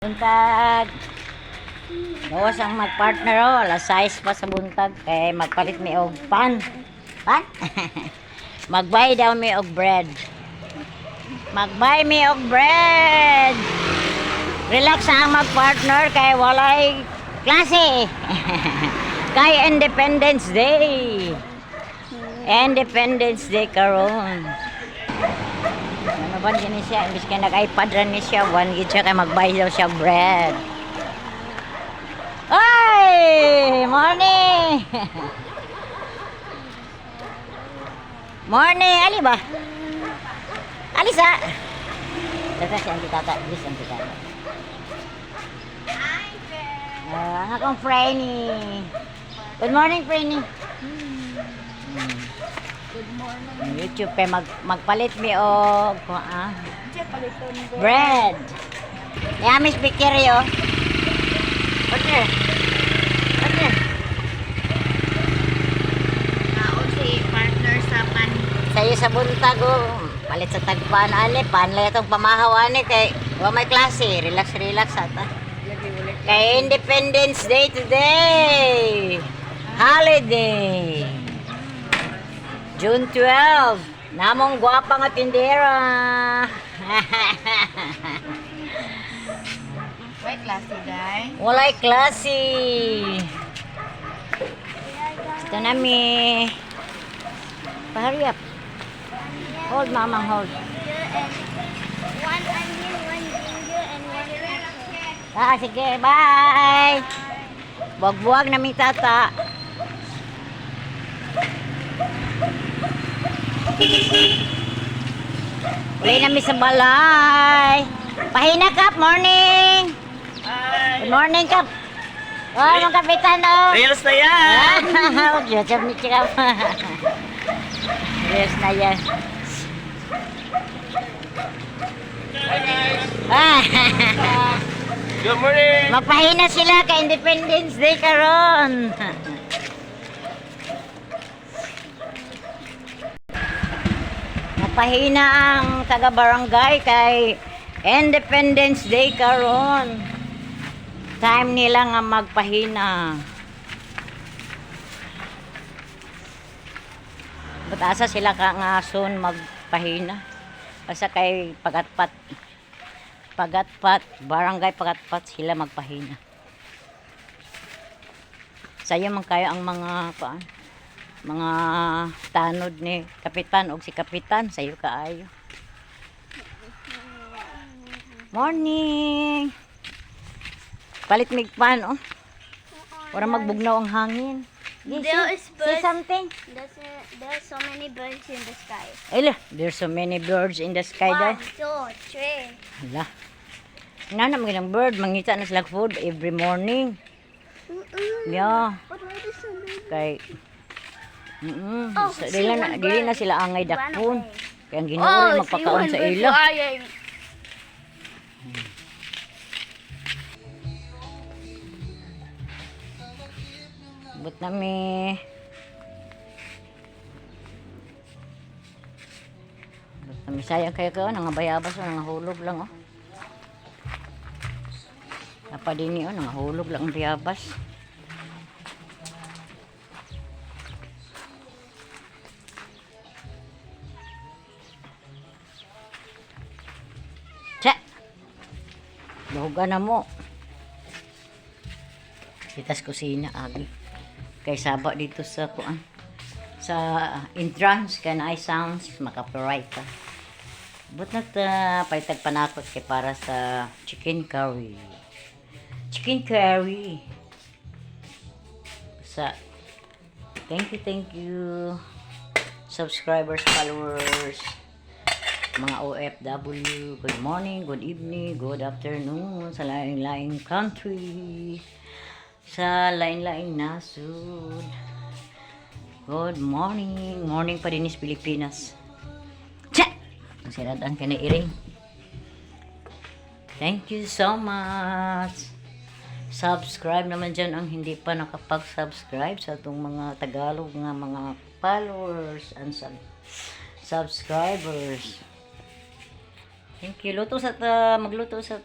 Buntag. Bawas ang magpartner o. Alas 6 pa sa buntag. Kaya magpalit mi og pan. Pan? Magbay daw mi og bread. Magbay mi og bread. Relax ang magpartner kay walay klase. Kay Independence Day. Independence Day karon. Ano ba din siya? Imbis kaya nag-iPad rin ni siya. One gid siya kaya magbay daw siya bread. Ay! Morning! Morning! Ali ba? Alis ha? Tata siya ang tata. Alis ang tata. Ang akong Franny. Good morning, Franny. Good morning. YouTube kay magpalit mi og bread. Ya Miss Bikerio. Partner. Partner. Naon si partner sa pan. Sayo sa buntag palit sa tagpan ani panlay atong pamahaw ani kay wa may klase, relax ata. Kay Independence Day today. Holiday. June 12. Namong gwapa nga tindera. May klase, day. Walay klase. Ito na mi. Hurry up. Hold, mamang hold. One onion, one ginger, and one Sige, bye. Buwag-buwag na mi tata. Uli na mi sa balay. Pahina kap, morning. Good morning kap. Oh, mga kapitan oh. Reels na yan! Huwag yun, sabi ni Chikap. Yes na yan. Good morning! Magpahina sila ka Independence Day karon. Magpahina ang taga-barangay kay Independence Day karon. Time nila nga magpahina. Butasa sila ka nga soon magpahina. Basta kay pagatpat, barangay pagatpat sila magpahina. Sayo man kayo ang mga tanod ni kapitan o si kapitan, sayo kaayo. Morning! Palit migpan, oh. Para magbugnaw ang hangin. There is Say birds. something. There's so many birds in the sky. Ayla, there's so many birds in the sky One, there. two, three. Hala. Nana mga bird, mangita na sila food every morning. Yeah. What are the so many? Kay Oh, dili na sila angay dakpon. Kaya ang Ginoo Oh, rin magpakaon sa ila. But nami sayang kayo ka nangabayabas o nangahulog lang oh. Napadini oh nangahulog lang ang bayabas. Tsa! Lahugan na mo. Kitas kusina agi. Kay saba dito sa kuan. Sa entrance kay naay sounds maka-copyright ka. But palitag panakot kay para sa chicken curry. Chicken curry. Sa thank you subscribers, followers, mga OFW, good morning, good evening, good afternoon sa lain-laing country, sa lain-laing nasud. Good morning, morning pa din is Pilipinas. Tsa! Ang siradaan ka na iring. Thank you so much. Subscribe naman dyan ang hindi pa nakapag-subscribe sa itong mga Tagalog nga mga followers and subscribers. Thank you. Magluto sa